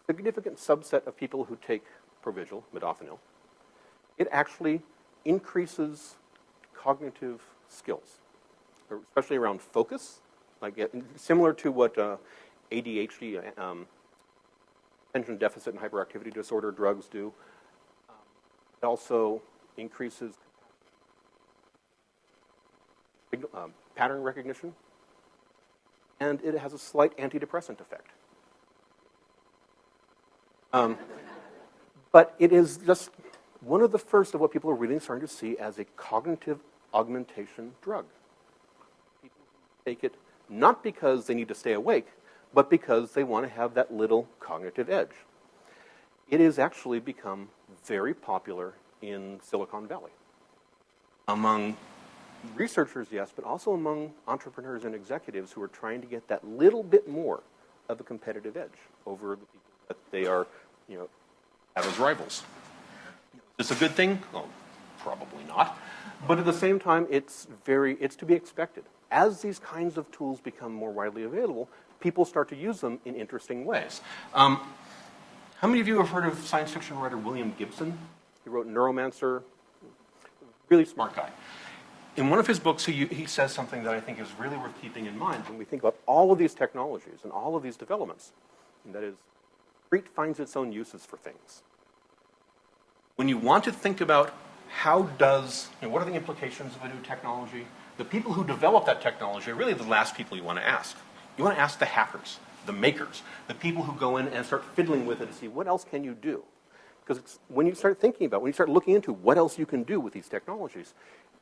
Speaker 1: significant subset of people who take Provigil, modafinil, it actually increases cognitive skills, especially around focus, similar to what ADHD, attention deficit and hyperactivity disorder drugs do. It also increases pattern recognition, and it has a slight antidepressant effect. But it is just one of the first of what people are really starting to see as a cognitive augmentation drug. People take it not because they need to stay awake, but because they want to have that little cognitive edge. It has actually become very popular in Silicon Valley. Among researchers, yes, but also among entrepreneurs and executives who are trying to get that little bit more of a competitive edge over the people that they are, have as rivals. Is this a good thing? Well, probably not. But at the same time, it's to be expected. As these kinds of tools become more widely available, people start to use them in interesting ways. How many of you have heard of science fiction writer William Gibson? He wrote Neuromancer. Really smart guy. In one of his books, he says something that I think is really worth keeping in mind when we think about all of these technologies and all of these developments. And that is, Crete finds its own uses for things. When you want to think about what are the implications of a new technology, the people who develop that technology are really the last people you want to ask. You want to ask the hackers, the makers, the people who go in and start fiddling with it to see what else can you do. Because when you start looking into what else you can do with these technologies,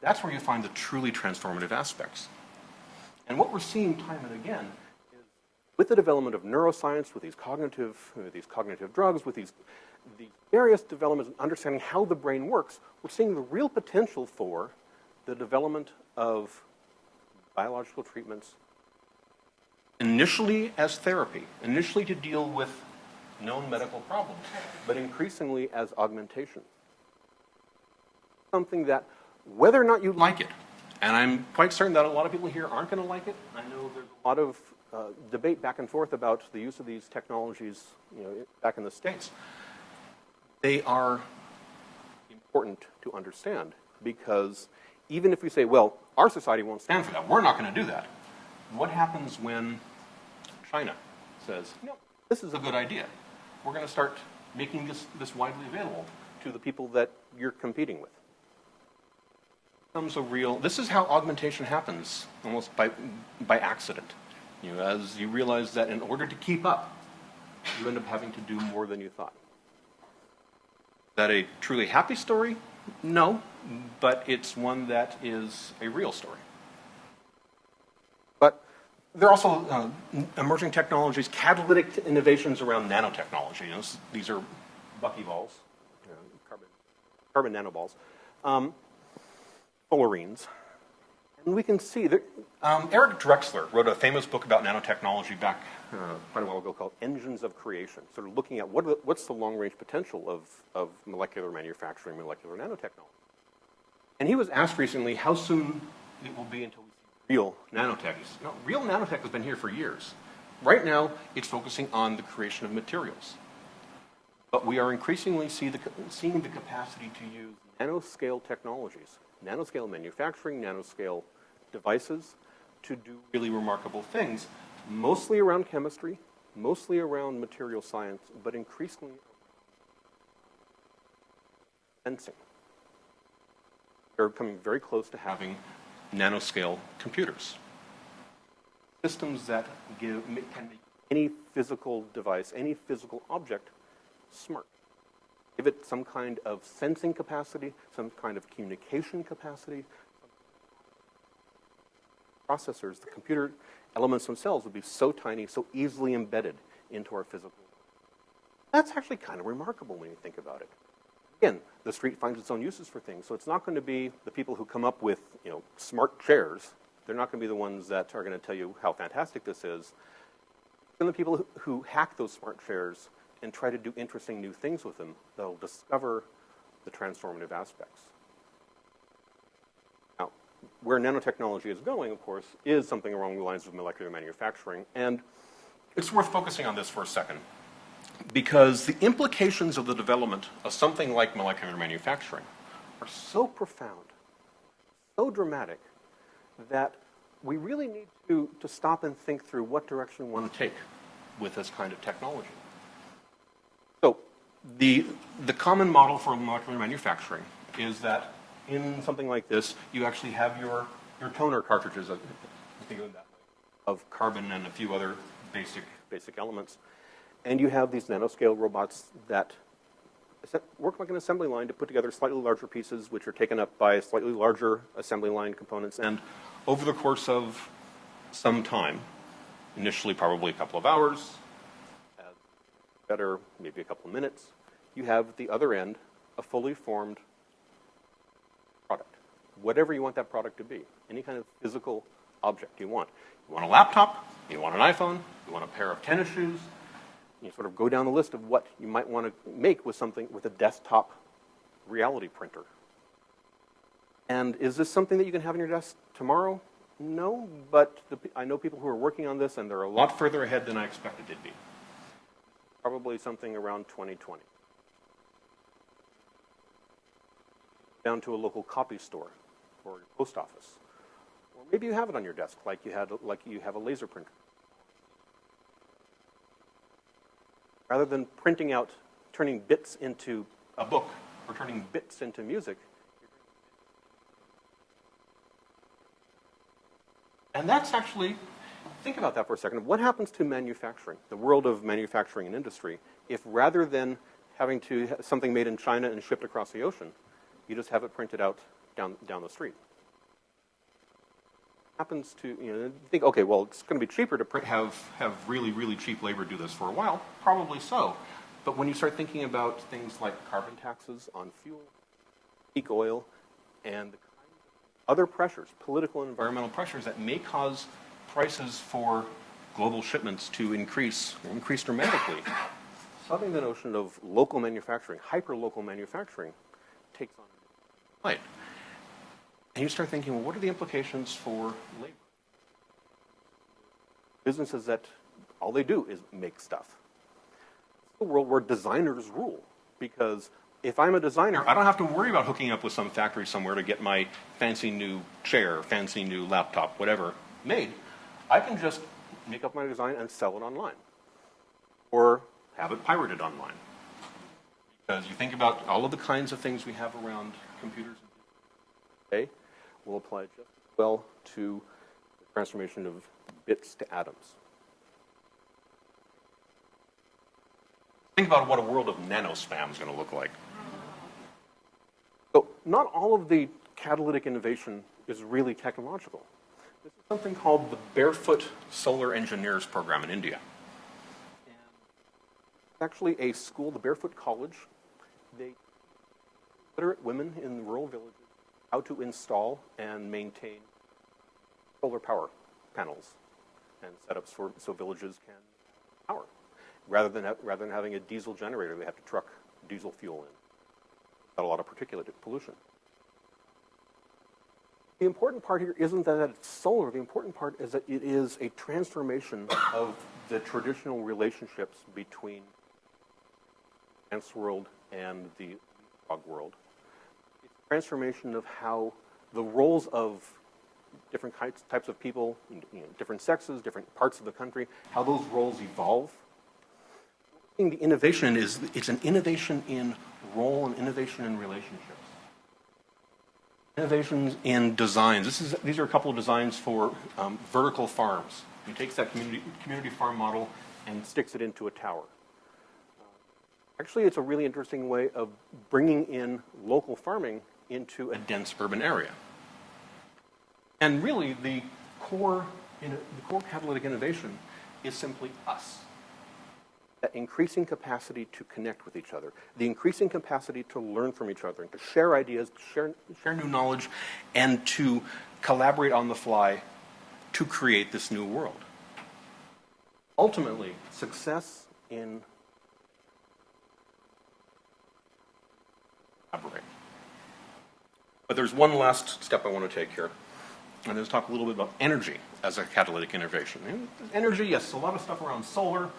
Speaker 1: that's where you find the truly transformative aspects. And what we're seeing time and again is with the development of neuroscience, with these cognitive drugs, with these various developments in understanding how the brain works, we're seeing the real potential for the development of biological treatments, initially as therapy, initially to deal with known medical problems, but increasingly as augmentation. Something that, whether or not you like it, and I'm quite certain that a lot of people here aren't going to like it. I know there's a lot of debate back and forth about the use of these technologies, back in the States. they are important to understand, because even if we say, well, our society won't stand for that, we're not going to do that. What happens when China says, no, this is a good idea. We're going to start making this widely available to the people that you're competing with. This is how augmentation happens, almost by accident. As you realize that in order to keep up, you end up having to do more than you thought. Is that a truly happy story? No, but it's one that is a real story. But there are also emerging technologies, catalytic innovations around nanotechnology. These are buckyballs, carbon nanoballs, fullerenes. And we can see that Eric Drexler wrote a famous book about nanotechnology back quite a while ago called Engines of Creation, sort of looking at what's the long-range potential of molecular manufacturing, molecular nanotechnology. And he was asked recently how soon it will be until we see real nanotech. He said, no, real nanotech has been here for years. Right now, it's focusing on the creation of materials. But we are increasingly seeing the capacity to use nanoscale technologies, nanoscale manufacturing, nanoscale devices to do really remarkable things, mostly around chemistry, mostly around material science, but increasingly sensing. They're coming very close to having nanoscale computers. Systems that can make any physical device, any physical object, smart. Give it some kind of sensing capacity, some kind of communication capacity. Processors, the computer elements themselves would be so tiny, so easily embedded into our physical world. That's actually kind of remarkable when you think about it. Again, the street finds its own uses for things, so it's not going to be the people who come up with, smart chairs. They're not going to be the ones that are going to tell you how fantastic this is. It's going to be the people who hack those smart chairs and try to do interesting new things with them that'll discover the transformative aspects. Now, where nanotechnology is going, of course, is something along the lines of molecular manufacturing, and it's worth focusing on this for a second, because the implications of the development of something like molecular manufacturing are so profound, so dramatic, that we really need to stop and think through what direction we want to take with this kind of technology. So the common model for molecular manufacturing is that in something like this, you actually have your toner cartridges, of carbon and a few other basic elements. And you have these nanoscale robots that work like an assembly line to put together slightly larger pieces, which are taken up by slightly larger assembly line components. And over the course of some time, initially probably a couple of hours, better, maybe a couple of minutes, you have at the other end a fully formed product. Whatever you want that product to be, any kind of physical object you want. You want a laptop, you want an iPhone, you want a pair of tennis shoes. You sort of go down the list of what you might want to make with a desktop reality printer. And is this something that you can have on your desk tomorrow? No, but I know people who are working on this, and they're a lot further ahead than I expected they'd be. Probably something around 2020. Down to a local copy store or a post office. Or maybe you have it on your desk like you have a laser printer. Rather than turning bits into a book or turning bits into music. And that's actually, think about that for a second. What happens to manufacturing, the world of manufacturing and industry, if rather than having to have something made in China and shipped across the ocean, you just have it printed out down the street? Happens to, think, okay, well, it's going to be cheaper to have really, really cheap labor do this for a while. Probably so. But when you start thinking about things like carbon taxes on fuel, peak oil, and the kind of other pressures, political and environmental pressures that may cause prices for global shipments to increase dramatically, suddenly the notion of local manufacturing, hyper-local manufacturing, takes on a light. And you start thinking, well, what are the implications for labor? Businesses that all they do is make stuff. It's a world where designers rule, because if I'm a designer, I don't have to worry about hooking up with some factory somewhere to get my fancy new chair, fancy new laptop, whatever, made. I can just make up my design and sell it online, or have it pirated online. Because you think about all of the kinds of things we have around computers today will apply just as well to the transformation of bits to atoms. Think about what a world of nanospam is going to look like. So not all of the catalytic innovation is really technological. This is something called the Barefoot Solar Engineers Program in India. And it's actually a school, the Barefoot College. They teach literate women in rural villages how to install and maintain solar power panels and setups so villages can power. Rather than having a diesel generator, they have to truck diesel fuel in. Got a lot of particulate pollution. The important part here isn't that it's solar. The important part is that it is a transformation of the traditional relationships between the dance world and the dog world. It's a transformation of how the roles of different types of people, different sexes, different parts of the country, how those roles evolve. The innovation is, it's an innovation in role and innovation in relationships. Innovations in designs. These are a couple of designs for vertical farms. You take that community farm model and sticks it into a tower. Actually, it's a really interesting way of bringing in local farming into a dense urban area. And really, the core catalytic innovation is simply us. That increasing capacity to connect with each other, the increasing capacity to learn from each other, and to share ideas, to share new knowledge, and to collaborate on the fly to create this new world. Ultimately, success in collaborate. But there's one last step I want to take here, and let's talk a little bit about energy as a catalytic innovation. And energy, yes, a lot of stuff around solar.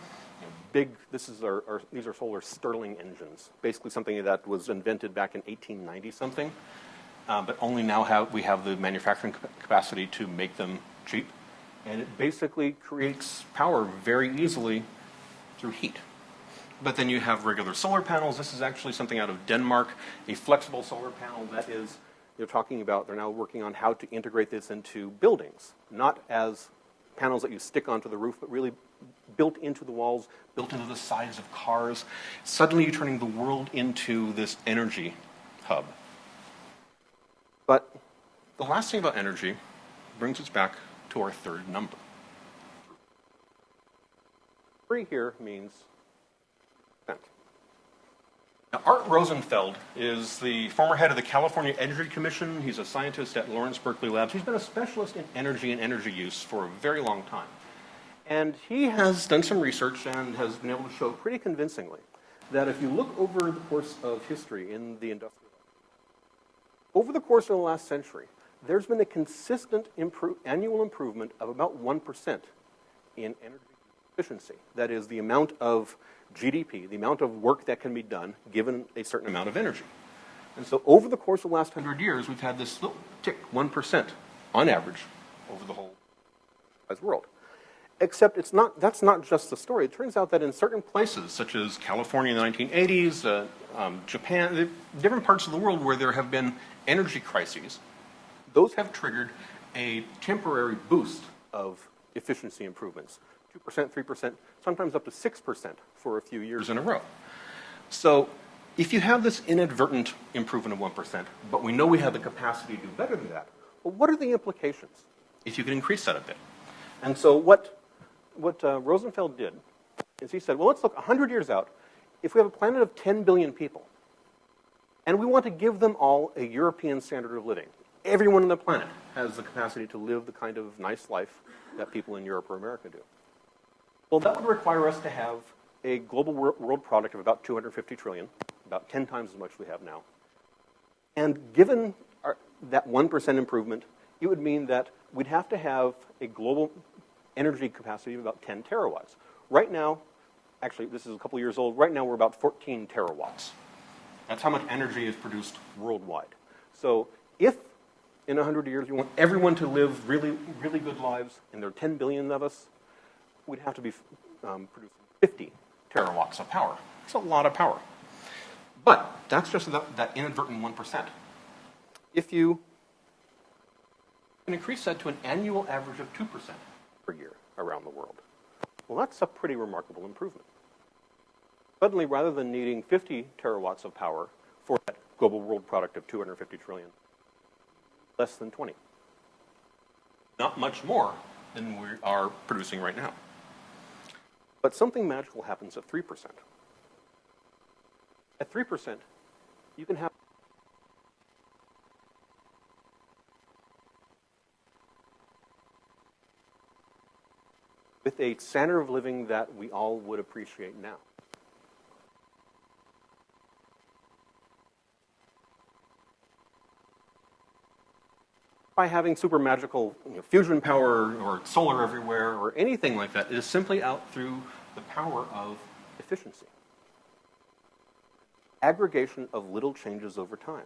Speaker 1: These are solar Stirling engines, basically something that was invented back in 1890 something, but only now we have the manufacturing capacity to make them cheap, and it basically creates power very easily through heat. But then you have regular solar panels. This is actually something out of Denmark, a flexible solar panel that is, they're now working on how to integrate this into buildings, not as panels that you stick onto the roof, but really built into the walls, built into the sides of cars. Suddenly you're turning the world into this energy hub. But the last thing about energy brings us back to our third number. 3 here means percent. Now, Art Rosenfeld is the former head of the California Energy Commission. He's a scientist at Lawrence Berkeley Labs. He's been a specialist in energy and energy use for a very long time. And he has done some research and has been able to show pretty convincingly that if you look over the course of history in the industrial age, over the course of the last century, there's been a consistent annual improvement of about 1% in energy efficiency. That is the amount of GDP, the amount of work that can be done given a certain amount of energy. And so over the course of the last 100 years, we've had this little tick, 1% on average over the whole world. Except that's not just the story. It turns out that in certain places, such as California in the 1980s, Japan, different parts of the world where there have been energy crises, those have triggered a temporary boost of efficiency improvements. 2%, 3%, sometimes up to 6% for a few years in a row. So if you have this inadvertent improvement of 1%, but we know we have the capacity to do better than that, well, what are the implications if you can increase that a bit? And so what Rosenfeld did is he said, well, let's look 100 years out. If we have a planet of 10 billion people, and we want to give them all a European standard of living, everyone on the planet has the capacity to live the kind of nice life that people in Europe or America do. Well, that would require us to have a global world product of about 250 trillion, about 10 times as much we have now. And given that 1% improvement, it would mean that we'd have to have a global energy capacity of about 10 terawatts. Right now, actually, this is a couple years old, right now we're about 14 terawatts. That's how much energy is produced worldwide. So if in 100 years you want everyone to live really, really good lives, and there are 10 billion of us, we'd have to be producing 50 terawatts of power. It's a lot of power. But that's just that inadvertent 1%. If you can increase that to an annual average of 2% per year around the world, well, that's a pretty remarkable improvement. Suddenly, rather than needing 50 terawatts of power for that global world product of 250 trillion, less than 20. Not much more than we are producing right now. But something magical happens at 3%. At 3%, you can have with a standard of living that we all would appreciate now. By having super magical fusion power or solar everywhere or anything like that, it is simply out through the power of efficiency. Aggregation of little changes over time.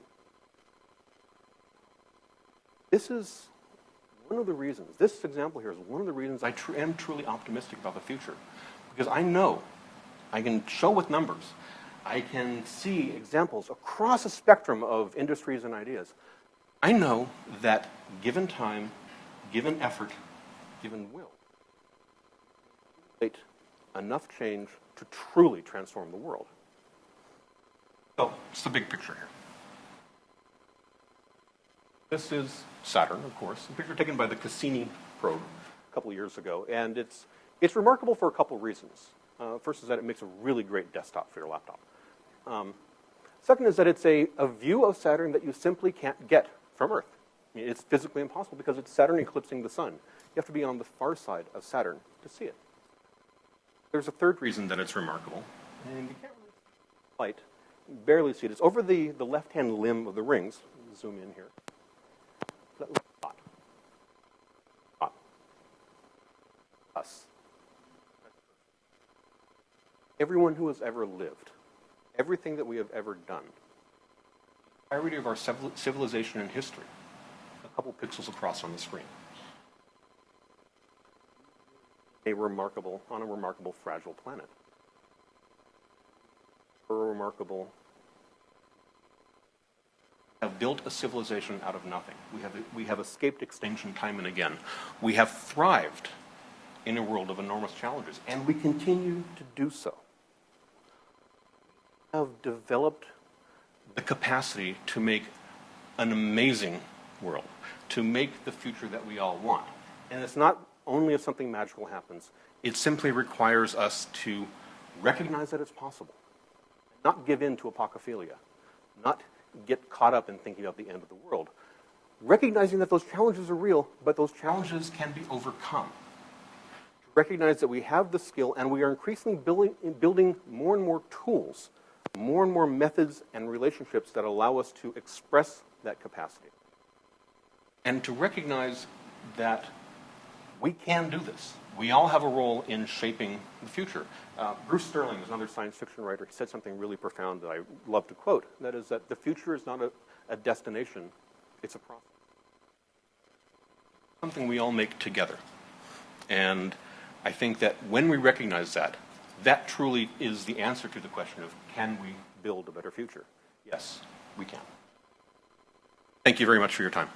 Speaker 1: This is one of the reasons, this example here is one of the reasons I am truly optimistic about the future. Because I know, I can show with numbers, I can see examples across a spectrum of industries and ideas. I know that given time, given effort, given will, enough change to truly transform the world. So, it's the big picture here. This is Saturn, of course, a picture taken by the Cassini probe a couple of years ago, and it's remarkable for a couple of reasons. First is that it makes a really great desktop for your laptop. Second is that it's a view of Saturn that you simply can't get from Earth. I mean, it's physically impossible because it's Saturn eclipsing the Sun. You have to be on the far side of Saturn to see it. There's a third reason that it's remarkable, and you can't really see the light, barely see it. It's over the left-hand limb of the rings. Zoom in here. That little dot. Dot. Us. Everyone who has ever lived, everything that we have ever done, the entirety of our civilization and history, a couple pixels across on the screen. On a remarkable fragile planet. Have built a civilization out of nothing. We have escaped extinction time and again. We have thrived in a world of enormous challenges, and we continue to do so. We have developed the capacity to make an amazing world, to make the future that we all want. And it's not only if something magical happens, it simply requires us to recognize that it's possible, not give in to apocalypse, not get caught up in thinking about the end of the world, recognizing that those challenges are real, but those challenges can be overcome. To recognize that we have the skill and we are increasingly building more and more tools, more and more methods and relationships that allow us to express that capacity. And to recognize that we can do this. We all have a role in shaping the future. Bruce Sterling is another science fiction writer. He said something really profound that I love to quote. That is that the future is not a destination, it's a process. Something we all make together. And I think that when we recognize that, that truly is the answer to the question of, can we build a better future? Yes, we can. Thank you very much for your time.